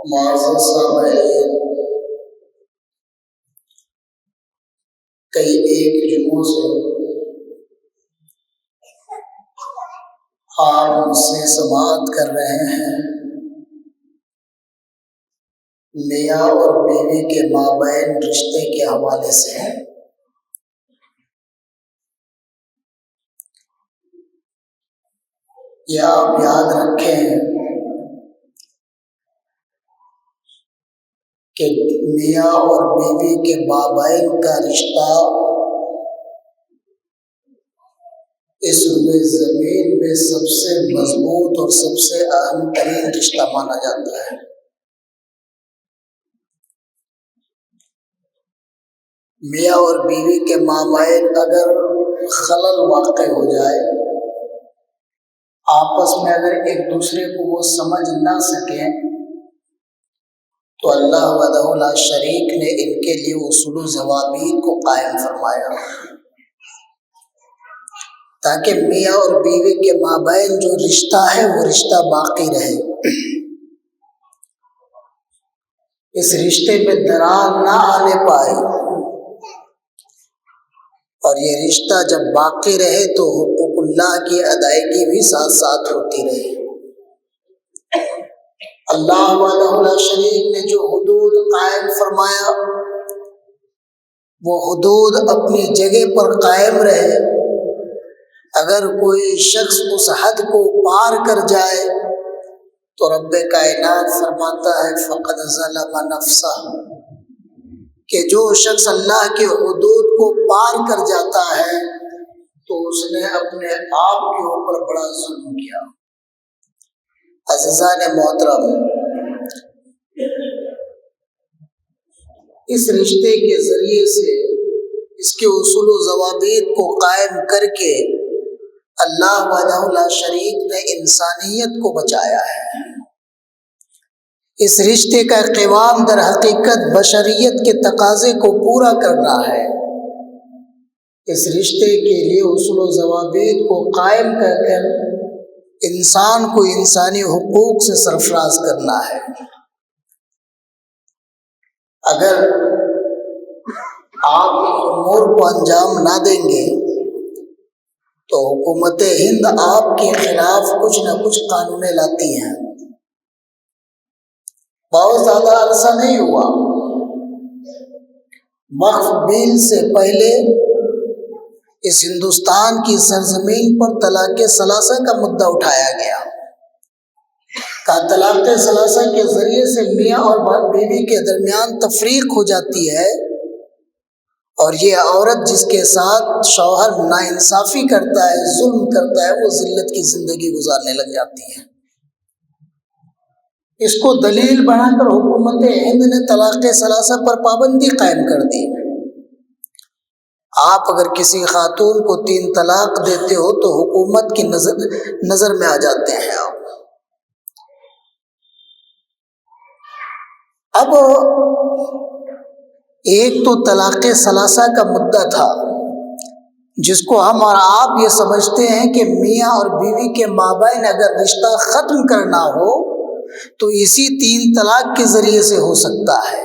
معزز سامعین، کئی ایک جمعوں سے آپ مجھ سے سماعت کر رہے ہیں میاں اور بیوی کے مابین رشتے کے حوالے سے۔ یہ آپ یاد رکھیں کہ میاں اور بیوی کے مابین کا رشتہ اس روئے زمین میں سب سے مضبوط اور سب سے اہم ترین رشتہ مانا جاتا ہے۔ میاں اور بیوی کے مابین اگر خلل واقع ہو جائے، آپس میں اگر ایک دوسرے کو وہ سمجھ نہ سکیں، تو اللہ وحدہ لا شریک نے ان کے لیے اصول و ضوابط کو قائم فرمایا تاکہ میاں اور بیوی کے مابین جو رشتہ ہے وہ رشتہ باقی رہے، اس رشتے میں درار نہ آنے پائے، اور یہ رشتہ جب باقی رہے تو حقوق اللہ کی ادائیگی بھی ساتھ ساتھ ہوتی رہے۔ اللہ وحدہ لا شریک نے جو حدود قائم فرمایا وہ حدود اپنی جگہ پر قائم رہے۔ اگر کوئی شخص اس حد کو پار کر جائے تو رب کائنات فرماتا ہے فقد ظلم نفسہ، کہ جو شخص اللہ کے حدود کو پار کر جاتا ہے تو اس نے اپنے آپ کے اوپر بڑا ظلم کیا۔ عزیزان محترم، اس رشتے کے ذریعے سے اس کے اصول و ضوابط کو قائم کر کے اللہ وحدہ لا شریک نے انسانیت کو بچایا ہے۔ اس رشتے کا قوام در حقیقت بشریت کے تقاضے کو پورا کرنا ہے۔ اس رشتے کے لیے اصول و ضوابط کو قائم کر انسان کو انسانی حقوق سے سرفراز کرنا ہے۔ اگر آپ امور کو انجام نہ دیں گے تو حکومت ہند آپ کے خلاف کچھ نہ کچھ قانونیں لاتی ہیں۔ بہت زیادہ عرصہ نہیں ہوا، وقف بل سے پہلے اس ہندوستان کی سرزمین پر طلاق ثلاثہ کا مدعا اٹھایا گیا۔ طلاق ثلاثہ کے ذریعے سے میاں اور بیوی کے درمیان تفریق ہو جاتی ہے، اور یہ عورت جس کے ساتھ شوہر ناانصافی کرتا ہے، ظلم کرتا ہے، وہ ذلت کی زندگی گزارنے لگ جاتی ہے۔ اس کو دلیل بنا کر حکومت ہند نے طلاق ثلاثہ پر پابندی قائم کر دی۔ آپ اگر کسی خاتون کو 3 طلاق دیتے ہو تو حکومت کی نظر میں آ جاتے ہیں آپ۔ اب ایک تو طلاق ثلاثہ کا مدعا تھا جس کو ہم اور آپ یہ سمجھتے ہیں کہ میاں اور بیوی کے مابین اگر رشتہ ختم کرنا ہو تو اسی 3 طلاق کے ذریعے سے ہو سکتا ہے۔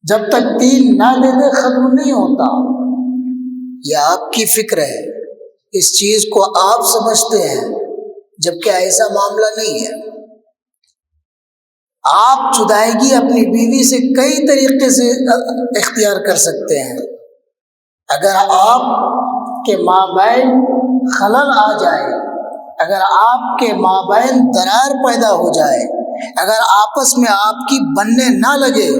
جب تک 3 نہ دے دے ختم نہیں ہوتا۔ یہ آپ کی فکر ہے، اس چیز کو آپ سمجھتے ہیں، جبکہ ایسا معاملہ نہیں ہے۔ آپ جدائیگی اپنی بیوی سے کئی طریقے سے اختیار کر سکتے ہیں۔ اگر آپ کے مابین خلل آ جائے، اگر آپ کے مابین درار پیدا ہو جائے، اگر آپس میں آپ کی بننے نہ لگے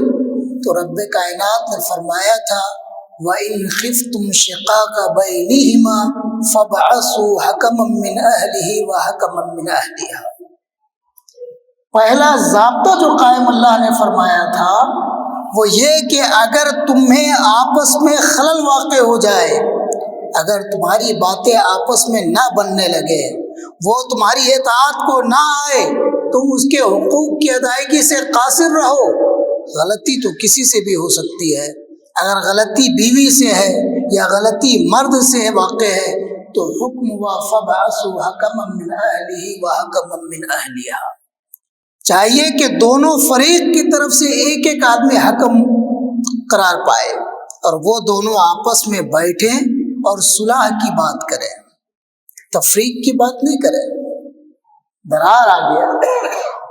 تو رب کائنات نے فرمایا تھا وَإِنْ خِفْتُمْ شِقَاقَ بَيْنِهِمَا فَابْعَثُوا حَكَمًا مِّنْ أَهْلِهِ وَحَكَمًا مِّنْ أَهْلِهَا۔ پہلا ضابطہ جو قائم اللہ نے فرمایا تھا وہ یہ کہ اگر تمہیں آپس میں خلل واقع ہو جائے، اگر تمہاری باتیں آپس میں نہ بننے لگے، وہ تمہاری اطاعت کو نہ آئے، تم اس کے حقوق کی ادائیگی سے قاصر رہو۔ غلطی تو کسی سے بھی ہو سکتی ہے، اگر غلطی بیوی سے ہے یا غلطی مرد سے واقع ہے تو حکم فَابْعَثُوا حَكَمًا مِّنْ أَهْلِهِ وَحَكَمًا مِّنْ أَهْلِهَا۔ چاہیے کہ دونوں فریق کی طرف سے ایک ایک آدمی حکم قرار پائے اور وہ دونوں آپس میں بیٹھیں اور صلح کی بات کریں، تفریق کی بات نہیں کریں۔ درار آ گیا،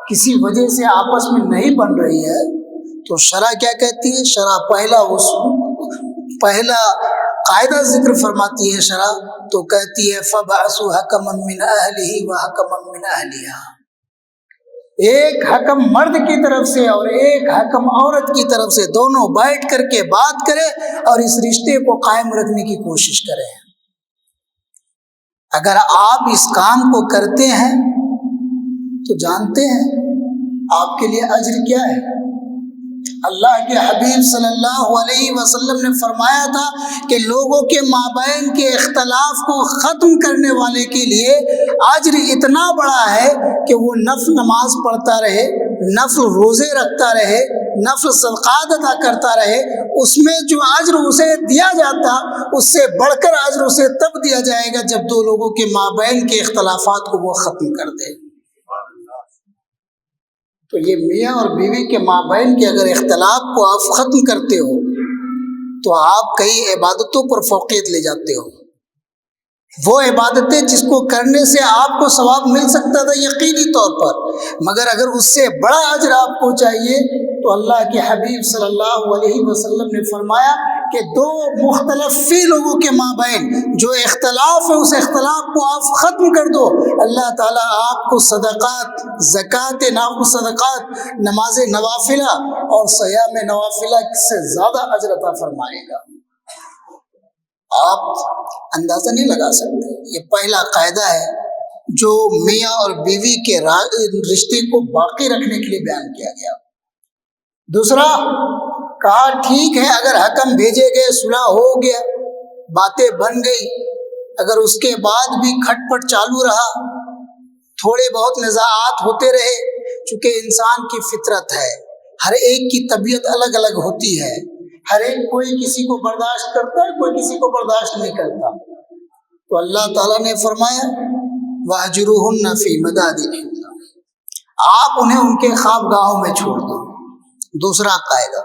کسی وجہ سے آپس میں نہیں بن رہی ہے، تو شرع کیا کہتی ہے؟ شرع پہلا قاعدہ ذکر فرماتی ہے شرع، تو کہتی ہے فَبَعْثُوا حَكَمًا مِّنْ أَهْلِهِ وَحَكَمًا مِّنْ أَهْلِهَا، ایک حکم مرد کی طرف سے اور ایک حکم عورت کی طرف سے، دونوں بیٹھ کر کے بات کرے اور اس رشتے کو قائم رکھنے کی کوشش کریں۔ اگر آپ اس کام کو کرتے ہیں تو جانتے ہیں آپ کے لیے اجر کیا ہے۔ اللہ کے حبیب صلی اللہ علیہ وسلم نے فرمایا تھا کہ لوگوں کے مابین کے اختلاف کو ختم کرنے والے کے لیے اجر اتنا بڑا ہے کہ وہ نفل نماز پڑھتا رہے، نفل روزے رکھتا رہے، نفل صدقات ادا کرتا رہے، اس میں جو اجر اسے دیا جاتا اس سے بڑھ کر اجر اسے تب دیا جائے گا جب دو لوگوں کے مابین کے اختلافات کو وہ ختم کر دے۔ تو یہ میاں اور بیوی کے مابین کے اگر اختلاف کو آپ ختم کرتے ہو تو آپ کئی عبادتوں پر فوقیت لے جاتے ہو۔ وہ عبادتیں جس کو کرنے سے آپ کو ثواب مل سکتا تھا یقینی طور پر، مگر اگر اس سے بڑا اجر آپ کو چاہیے تو اللہ کے حبیب صلی اللہ علیہ وسلم نے فرمایا کہ دو مختلف فی لوگوں کے مابین جو اختلاف ہے اس اختلاف کو آپ ختم کر دو، اللہ تعالیٰ آپ کو صدقات، زکوٰۃ صدقات، نماز نوافلہ اور صیام نوافلہ سے زیادہ اجر عطا فرمائے گا۔ آپ اندازہ نہیں لگا سکتے۔ یہ پہلا قاعدہ ہے جو میاں اور بیوی کے رشتے کو باقی رکھنے کے لیے بیان کیا گیا۔ دوسرا کہا ٹھیک ہے اگر حکم بھیجے گئے، صلح ہو گیا، باتیں بن گئی، اگر اس کے بعد بھی کھٹ پٹ چالو رہا، تھوڑے بہت نزاعات ہوتے رہے، چونکہ انسان کی فطرت ہے، ہر ایک کی طبیعت الگ الگ ہوتی ہے، ہر ایک کوئی کسی کو برداشت کرتا ہے، کوئی کسی کو برداشت نہیں کرتا، تو اللہ تعالیٰ نے فرمایا وَاهْجُرُوهُنَّ فِي مَضَاجِعِهِنَّ، آپ انہیں ان کے خوابگاہوں میں چھوڑ دو۔ دوسرا قاعدہ،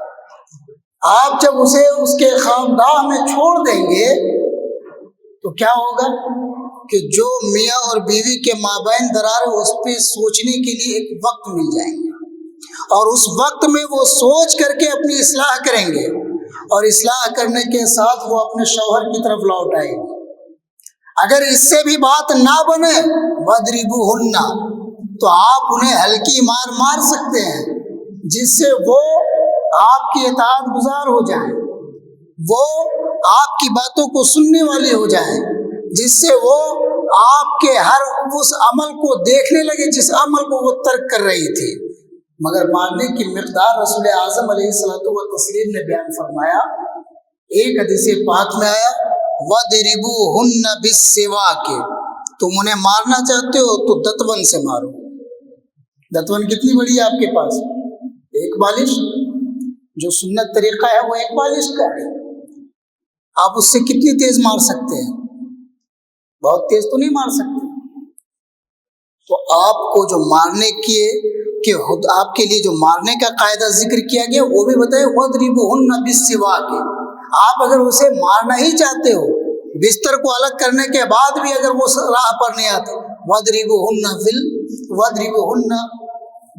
آپ جب اسے اس کے خوابگاہ میں چھوڑ دیں گے تو کیا ہوگا کہ جو میاں اور بیوی کے مابین درار ہے اس پہ سوچنے کے لیے ایک وقت مل جائیں گے، اور اس وقت میں وہ سوچ کر کے اپنی اصلاح کریں گے، اور اصلاح کرنے کے ساتھ وہ اپنے شوہر کی طرف لوٹ آئیں گے۔ اگر اس سے بھی بات نہ بنے وَاضْرِبُوهُنَّ، تو آپ انہیں ہلکی مار مار سکتے ہیں جس سے وہ آپ کی اطاعت گزار ہو جائیں، وہ آپ کی باتوں کو سننے والی ہو جائیں، جس سے وہ آپ کے ہر اس عمل کو دیکھنے لگے جس عمل کو وہ ترک کر رہی تھی۔ مگر ماننے کی مقدار رسول اعظم علیہ الصلوۃ والتسلیم نے بیان فرمایا، ایک حدیث پاک میں آیا وَاضْرِبُوهُنَّ بِالسِّوَاكِ، تم انہیں مارنا چاہتے ہو تو دتون سے مارو۔ دتون کتنی بڑی ہے آپ کے پاس؟ ایک بالش، جو سنت طریقہ ہے وہ ایک بالش کا ہے، آپ اس سے کتنی تیز مار سکتے ہیں؟ بہت تیز تو نہیں مار سکتے۔ تو آپ کو جو مارنے کی کہ آپ کے لیے جو مارنے کا قاعدہ ذکر کیا گیا وہ بھی بتائے وَاضْرِبُوهُنَّ بِالسِّوَاكِ، آپ اگر اسے مارنا ہی چاہتے ہو، بستر کو الگ کرنے کے بعد بھی اگر وہ راہ پر نہیں آتے، وَاضْرِبُوهُنَّ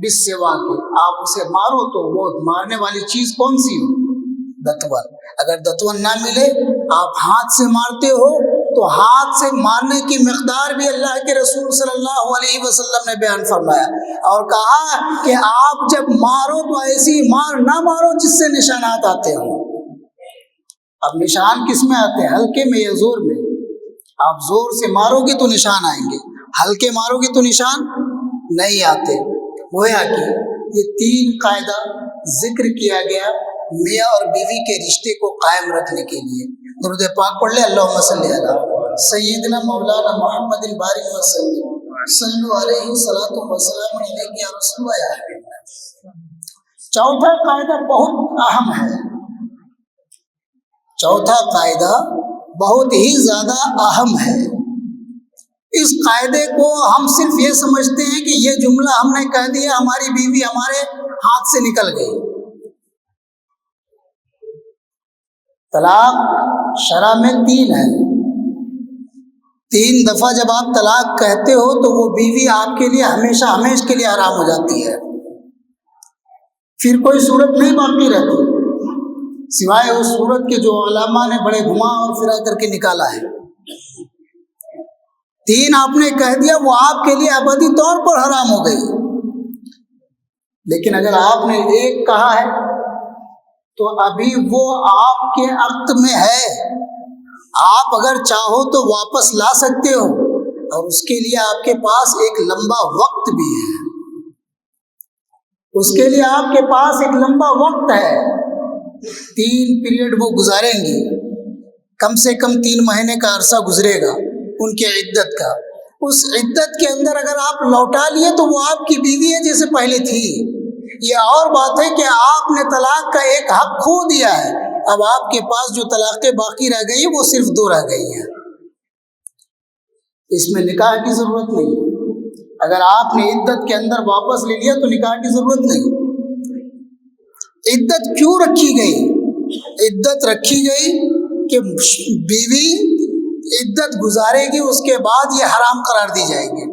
بِالسِّوَاكِ، آپ اسے مارو تو وہ مارنے والی چیز کون سی ہو؟ دتون۔ اگر دتون نہ ملے، آپ ہاتھ سے مارتے ہو تو ہاتھ سے مارنے کی مقدار بھی اللہ کے رسول صلی اللہ علیہ وسلم نے بیان فرمایا، اور کہا کہ آپ جب مارو تو ایسی مار نہ مارو جس سے نشانات آتے ہوں۔ اب نشان کس میں آتے ہیں؟ ہلکے میں یا زور میں؟ آپ زور سے مارو گے تو نشان آئیں گے، ہلکے مارو گے تو نشان نہیں آتے۔ گویا کہ یہ تین قاعدہ ذکر کیا گیا میاں اور بیوی کے رشتے کو قائم رکھنے کے لیے۔ درود پاک پڑھ لیں، اللہم صلی علی سیدنا مولانا محمد البارک وسلم، صلو علیہ الصلوۃ والسلام علیہ یا رسول اللہ۔ چوتھا قاعدہ بہت اہم ہے، چوتھا قاعدہ بہت ہی زیادہ اہم ہے، اس قاعدے کو ہم صرف یہ سمجھتے ہیں کہ یہ جملہ ہم نے کہہ دیا، ہماری بیوی ہمارے ہاتھ سے نکل گئی۔ طلاق شرع میں 3 ہے۔ 3 دفعہ جب آپ طلاق کہتے ہو تو وہ بیوی آپ کے لیے ہمیشہ ہمیشہ کے لیے حرام ہو جاتی ہے، پھر کوئی صورت نہیں باقی رہتی سوائے اس صورت کے جو علماء نے بڑے گھما اور پھرا کر کے نکالا ہے۔ 3 آپ نے کہہ دیا، وہ آپ کے لیے ابدی طور پر حرام ہو گئی۔ لیکن اگر آپ نے 1 کہا ہے تو ابھی وہ آپ کے عقد میں ہے، آپ اگر چاہو تو واپس لا سکتے ہو، اور اس کے لیے آپ کے پاس ایک لمبا وقت بھی ہے، اس کے لیے آپ کے پاس ایک لمبا وقت ہے۔ 3 پیریڈ وہ گزاریں گی، کم سے کم 3 مہینے کا عرصہ گزرے گا ان کے عدت کا۔ اس عدت کے اندر اگر آپ لوٹا لیے تو وہ آپ کی بیوی ہے جیسے پہلے تھی۔ یہ اور بات ہے کہ آپ نے طلاق کا ایک حق کھو دیا ہے، اب آپ کے پاس جو طلاقیں باقی رہ گئی وہ صرف 2 رہ گئی ہیں، اس میں نکاح کی ضرورت نہیں۔ اگر آپ نے عدت کے اندر واپس لے لیا تو نکاح کی ضرورت نہیں۔ عدت کیوں رکھی گئی؟ عدت رکھی گئی کہ بیوی عدت گزارے گی، اس کے بعد یہ حرام قرار دی جائے گی۔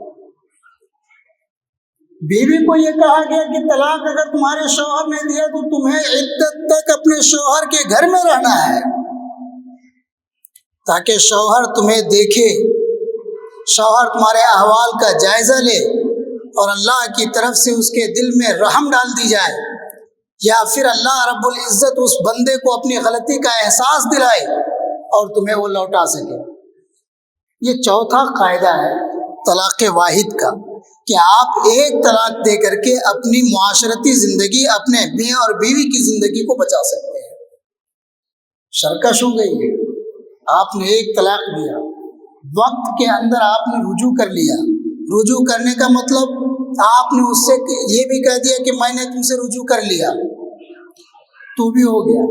بیوی کو یہ کہا گیا کہ طلاق اگر تمہارے شوہر نے دیا تو تمہیں عدت تک اپنے شوہر کے گھر میں رہنا ہے، تاکہ شوہر تمہیں دیکھے، شوہر تمہارے احوال کا جائزہ لے، اور اللہ کی طرف سے اس کے دل میں رحم ڈال دی جائے، یا پھر اللہ رب العزت اس بندے کو اپنی غلطی کا احساس دلائے اور تمہیں وہ لوٹا سکے۔ یہ چوتھا قاعدہ ہے طلاق واحد کا، کہ آپ ایک طلاق دے کر کے اپنی معاشرتی زندگی، اپنے میاں اور بیوی کی زندگی کو بچا سکتے ہیں۔ شرکش ہو گئی، آپ نے ایک طلاق دیا، وقت کے اندر آپ نے رجوع کر لیا۔ رجوع کرنے کا مطلب آپ نے اس سے یہ بھی کہہ دیا کہ میں نے تم سے رجوع کر لیا، تو بھی ہو گیا۔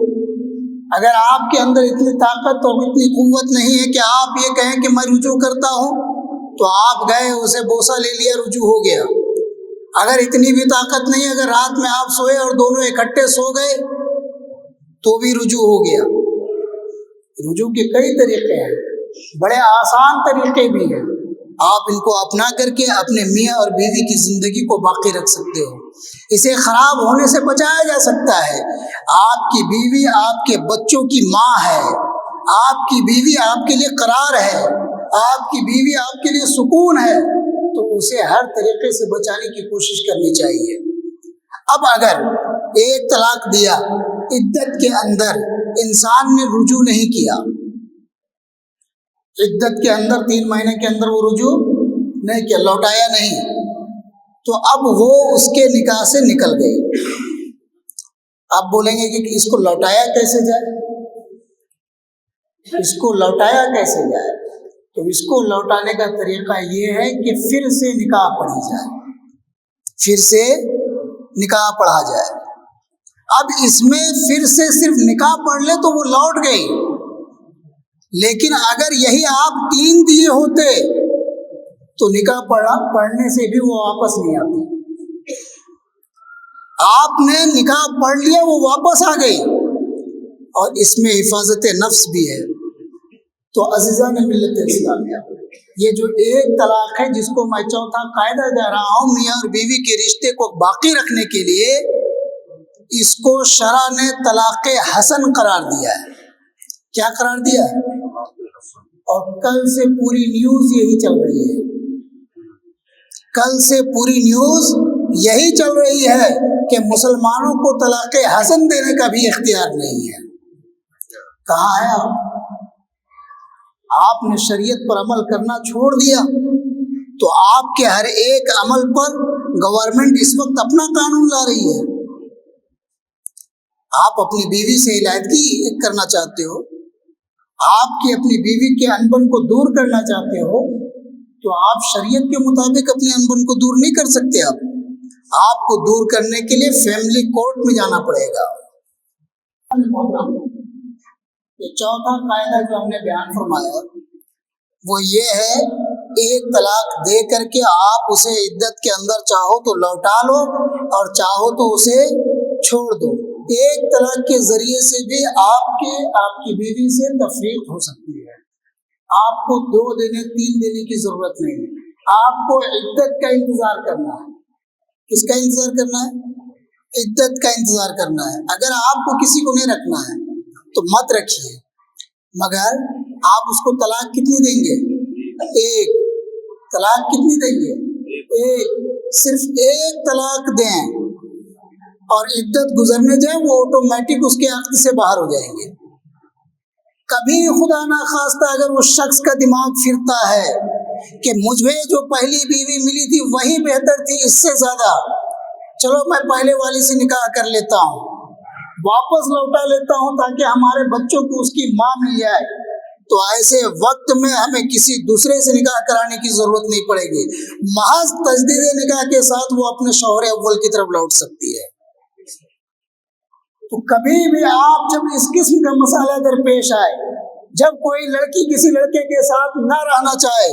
اگر آپ کے اندر اتنی طاقت اور اتنی قوت نہیں ہے کہ آپ یہ کہیں کہ میں رجوع کرتا ہوں، تو آپ گئے اسے بوسہ لے لیا، رجوع ہو گیا۔ اگر اتنی بھی طاقت نہیں، اگر رات میں آپ سوئے اور دونوں اکٹھے سو گئے تو بھی رجوع ہو گیا۔ رجوع کے کئی طریقے ہیں، بڑے آسان طریقے بھی ہیں، آپ ان کو اپنا کر کے اپنے میاں اور بیوی کی زندگی کو باقی رکھ سکتے ہو، اسے خراب ہونے سے بچایا جا سکتا ہے۔ آپ کی بیوی آپ کے بچوں کی ماں ہے، آپ کی بیوی آپ کے لیے قرار ہے، آپ کی بیوی آپ کے لیے سکون ہے، تو اسے ہر طریقے سے بچانے کی کوشش کرنی چاہیے۔ اب اگر ایک طلاق دیا، عدت کے اندر انسان نے رجوع نہیں کیا، عدت کے اندر 3 مہینے کے اندر وہ رجوع نہیں کیا، لوٹایا نہیں، تو اب وہ اس کے نکاح سے نکل گئی۔ آپ بولیں گے کہ اس کو لوٹایا کیسے جائے؟ اس کو لوٹایا کیسے جائے؟ تو اس کو لوٹانے کا طریقہ یہ ہے کہ پھر سے نکاح پڑھی جائے، پھر سے نکاح پڑھا جائے۔ اب اس میں پھر سے صرف نکاح پڑھ لے تو وہ لوٹ گئی، لیکن اگر یہی آپ 3 دیے ہوتے تو نکاح پڑھنے سے بھی وہ واپس نہیں آتی۔ آپ نے نکاح پڑھ لیا، وہ واپس آ گئی، اور اس میں حفاظت نفس بھی ہے۔ تو عزیزان ملت اسلامیہ، یہ جو ایک طلاق ہے جس کو میں چوتھا قاعدہ دے رہا ہوں میاں اور بیوی کے رشتے کو باقی رکھنے کے لیے، اس کو شرع نے طلاق حسن قرار دیا ہے۔ کیا قرار دیا ہے؟ اور کل سے پوری نیوز یہی چل رہی ہے، کل سے پوری نیوز یہی چل رہی ہے کہ مسلمانوں کو طلاق حسن دینے کا بھی اختیار نہیں ہے۔ کہاں ہے آپ نے شریعت پر عمل کرنا چھوڑ دیا، تو آپ کے ہر ایک عمل پر گورنمنٹ اس وقت اپنا قانون لا رہی ہے۔ آپ اپنی بیوی سے علیحدگی کرنا چاہتے ہو، آپ کی اپنی بیوی کے انبن کو دور کرنا چاہتے ہو، تو آپ شریعت کے مطابق اپنے انبن کو دور نہیں کر سکتے۔ آپ کو دور کرنے کے لیے فیملی کورٹ میں جانا پڑے گا۔ یہ چوتھا قاعدہ جو ہم نے بیان فرمایا وہ یہ ہے ایک طلاق دے کر کے آپ اسے عدت کے اندر چاہو تو لوٹا لو اور چاہو تو اسے چھوڑ دو۔ ایک طلاق کے ذریعے سے بھی آپ کی بیوی سے تفریق ہو سکتی ہے۔ آپ کو 2 دینے 3 دینے کی ضرورت نہیں ہے، آپ کو عدت کا انتظار کرنا ہے۔ کس کا انتظار کرنا ہے؟ عدت کا انتظار کرنا ہے۔ اگر آپ کو کسی کو نہیں رکھنا ہے تو مت رکھیے، مگر آپ اس کو طلاق کتنی دیں گے؟ ایک۔ طلاق کتنی دیں گے؟ ایک۔ صرف ایک طلاق دیں اور عدت گزرنے جائیں، وہ آٹومیٹک اس کے عقد سے باہر ہو جائیں گے۔ کبھی خدا نخواستہ اگر اس شخص کا دماغ پھرتا ہے کہ مجھے جو پہلی بیوی ملی تھی وہی بہتر تھی اس سے زیادہ، چلو میں پہلے والی سے نکاح کر لیتا ہوں، واپس لوٹا لیتا ہوں تاکہ ہمارے بچوں کو اس کی ماں مل جائے، تو ایسے وقت میں ہمیں کسی دوسرے سے نکاح کرانے کی ضرورت نہیں پڑے گی۔ محض تجدید نکاح کے ساتھ وہ اپنے شوہر اول کی طرف لوٹ سکتی ہے۔ تو کبھی بھی آپ جب اس قسم کا مسئلہ درپیش آئے، جب کوئی لڑکی کسی لڑکے کے ساتھ نہ رہنا چاہے،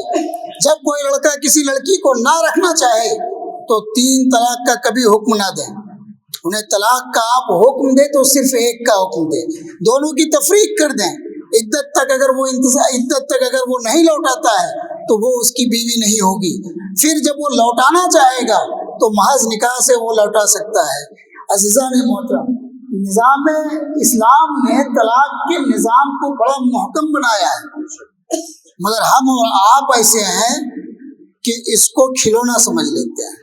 جب کوئی لڑکا کسی لڑکی کو نہ رکھنا چاہے، تو 3 طلاق کا کبھی حکم نہ دیں۔ انہیں طلاق کا آپ حکم دیں تو صرف ایک کا حکم دیں، دونوں کی تفریق کر دیں۔ عدت تک اگر وہ نہیں لوٹاتا ہے تو وہ اس کی بیوی نہیں ہوگی۔ پھر جب وہ لوٹانا چاہے گا تو محض نکاح سے وہ لوٹا سکتا ہے۔ عزیزان محترم، نظام اسلام نے طلاق کے نظام کو بڑا محکم بنایا ہے، مگر ہم اور آپ ایسے ہیں کہ اس کو کھلونا سمجھ لیتے ہیں۔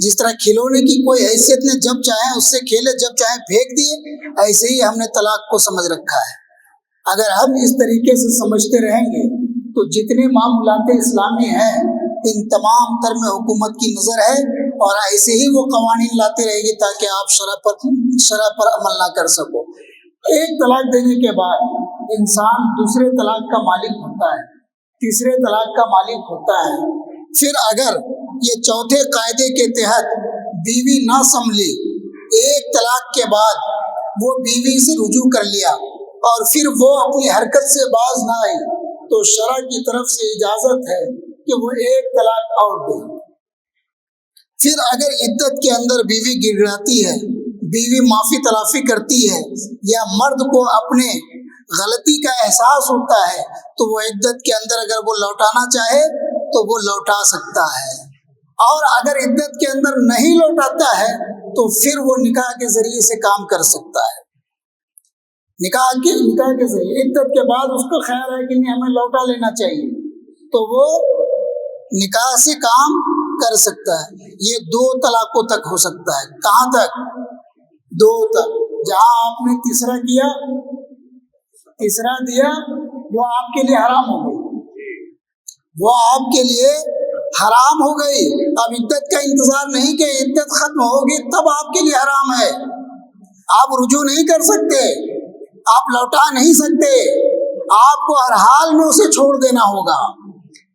جس طرح کھلونے کی کوئی حیثیت نے، جب چاہیں اس سے کھیلے، جب چاہیں پھینک دیے، ایسے ہی ہم نے طلاق کو سمجھ رکھا ہے۔ اگر ہم اس طریقے سے سمجھتے رہیں گے تو جتنے معاملات اسلامی ہیں ان تمام تر میں حکومت کی نظر ہے، اور ایسے ہی وہ قوانین لاتے رہے گی تاکہ آپ شرع پر عمل نہ کر سکو۔ ایک طلاق دینے کے بعد انسان دوسرے طلاق کا مالک ہوتا ہے، تیسرے طلاق کا مالک ہوتا ہے۔ پھر اگر یہ چوتھے قاعدے کے تحت بیوی نہ سنبھلی، ایک طلاق کے بعد وہ بیوی سے رجوع کر لیا اور پھر وہ اپنی حرکت سے باز نہ آئی، تو شرع کی طرف سے اجازت ہے کہ وہ ایک طلاق اور دے۔ پھر اگر عدت کے اندر بیوی گر گڑاتی ہے، بیوی معافی تلافی کرتی ہے، یا مرد کو اپنے غلطی کا احساس ہوتا ہے، تو وہ عدت کے اندر اگر وہ لوٹانا چاہے تو وہ لوٹا سکتا ہے، اور اگر عدت کے اندر نہیں لوٹاتا ہے تو پھر وہ نکاح کے ذریعے سے کام کر سکتا ہے۔ نکاح کے ذریعے عدت کے بعد اس کو خیال ہے کہ نہیں ہمیں لوٹا لینا چاہیے، تو وہ نکاح سے کام کر سکتا ہے۔ یہ 2 طلاقوں تک ہو سکتا ہے۔ کہاں تک؟ 2 تک۔ جہاں آپ نے تیسرا دیا وہ آپ کے لیے حرام ہو گئی، وہ آپ کے لیے حرام ہو گئی۔ اب عدت کا انتظار نہیں کہ عدت ختم ہوگی تب آپ کے لیے حرام ہے۔ آپ رجوع نہیں کر سکتے، آپ لوٹا نہیں سکتے، آپ کو ہر حال میں اسے چھوڑ دینا ہوگا،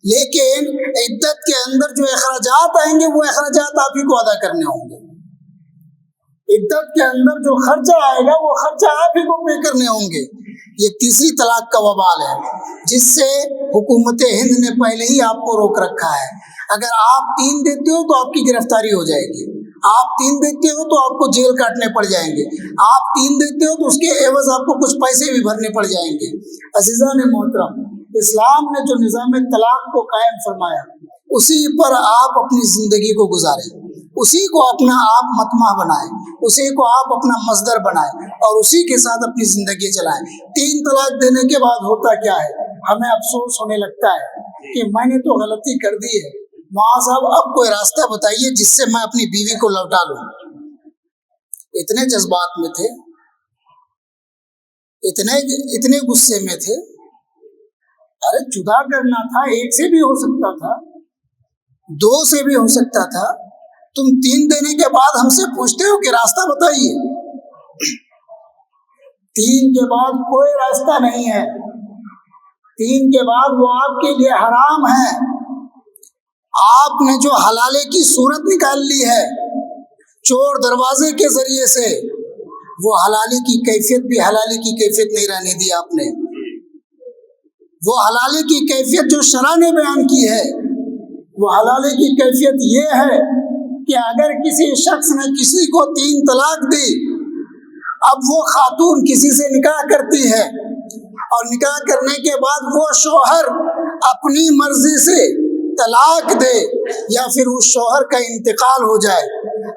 لیکن عدت کے اندر جو اخراجات آئیں گے وہ اخراجات آپ ہی کو ادا کرنے ہوں گے۔ عدت کے اندر جو خرچہ آئے گا وہ خرچہ آپ ہی کو پے کرنے ہوں گے۔ یہ تیسری طلاق کا وبال ہے جس سے حکومت ہند نے پہلے ہی آپ کو روک رکھا ہے۔ اگر آپ 3 دیتے ہو تو آپ کی گرفتاری ہو جائے گی، آپ 3 دیتے ہو تو آپ کو جیل کاٹنے پڑ جائیں گے، آپ 3 دیتے ہو تو اس کے عوض آپ کو کچھ پیسے بھی بھرنے پڑ جائیں گے۔ عزیزان محترم، اسلام نے جو نظام طلاق کو قائم فرمایا اسی پر آپ اپنی زندگی کو گزاریں، اسی کو اپنا آپ مطمع بنائیں، اسی کو آپ اپنا مصدر بنائیں اور اسی کے ساتھ اپنی زندگی چلائیں۔ 3 طلاق دینے کے بعد ہوتا کیا ہے؟ ہمیں افسوس ہونے لگتا ہے کہ میں نے تو غلطی کر دی ہے، ماں صاحب اب کوئی راستہ بتائیے جس سے میں اپنی بیوی کو لوٹا لوں۔ اتنے جذبات میں تھے، اتنے غصے میں تھے، ارے جدا کرنا تھا، 1 سے بھی ہو سکتا تھا، 2 سے بھی ہو سکتا تھا، تم 3 دینے کے بعد ہم سے پوچھتے ہو کہ راستہ بتائیے۔ 3 کے بعد کوئی راستہ نہیں ہے، 3 کے بعد وہ آپ کے لیے حرام ہے۔ آپ نے جو حلالے کی صورت نکال لی ہے چور دروازے کے ذریعے سے، وہ حلالی کی کیفیت بھی حلالی کی کیفیت نہیں رہنے دی آپ نے۔ وہ حلالے کی کیفیت جو شرع نے بیان کی ہے، وہ حلالے کی کیفیت یہ ہے کہ اگر کسی شخص نے کسی کو 3 طلاق دی، اب وہ خاتون کسی سے نکاح کرتی ہے اور نکاح کرنے کے بعد وہ شوہر اپنی مرضی سے طلاق دے یا پھر اس شوہر کا انتقال ہو جائے،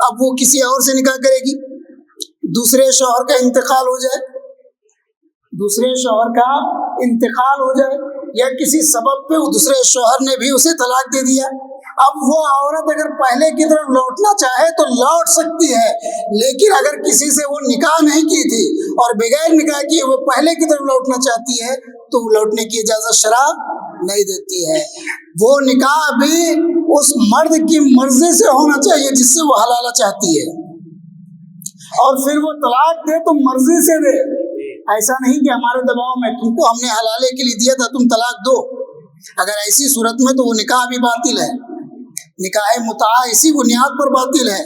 اب وہ کسی اور سے نکاح کرے گی، دوسرے شوہر کا انتقال ہو جائے، دوسرے شوہر کا انتقال ہو جائے یا کسی سبب پہ وہ دوسرے شوہر نے بھی اسے طلاق دے دیا، اب وہ عورت اگر پہلے کی طرف لوٹنا چاہے تو لوٹ سکتی ہے، لیکن اگر کسی سے وہ نکاح نہیں کی تھی اور بغیر نکاح کیے وہ پہلے کی طرف لوٹنا چاہتی ہے تو لوٹنے کی اجازت شرع نہیں دیتی ہے۔ وہ نکاح بھی اس مرد کی مرضی سے ہونا چاہیے جس سے وہ حلالہ چاہتی ہے، اور پھر وہ طلاق دے تو مرضی سے دے، ایسا نہیں کہ ہمارے دباؤ میں تم کو ہم نے حلالے کے لیے دیا تھا تم طلاق دو، اگر ایسی صورت میں تو وہ نکاح بھی باطل ہے۔ نکاح متعہ اسی بنیاد پر باطل ہے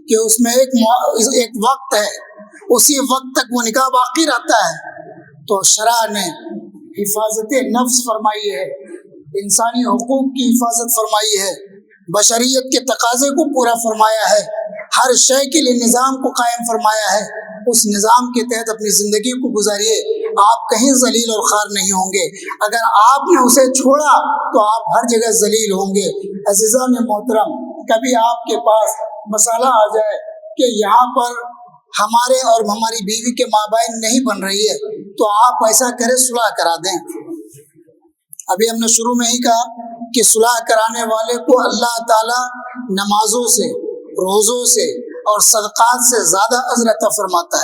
کہ اس میں ایک وقت ہے، اسی وقت تک وہ نکاح باقی رہتا ہے، تو شرع نے حفاظت نفس فرمائی ہے، انسانی حقوق کی حفاظت فرمائی ہے، بشریت کے تقاضے کو پورا فرمایا ہے، ہر شے کے لیے نظام کو قائم فرمایا ہے، اس نظام کے تحت اپنی زندگی کو گزاریے، آپ کہیں ذلیل اور خوار نہیں ہوں گے، اگر آپ نے اسے چھوڑا تو آپ ہر جگہ ذلیل ہوں گے۔ عزیزان محترم، کبھی آپ کے پاس مسئلہ آ جائے کہ یہاں پر ہمارے اور ہماری بیوی کے مابین نہیں بن رہی ہے تو آپ ایسا کریں صلح کرا دیں۔ ابھی ہم نے شروع میں ہی کہا کہ صلح کرانے والے کو اللہ تعالی نمازوں سے، روزوں سے اور صدقات سے زیادہ اجر عطا فرماتا ہے۔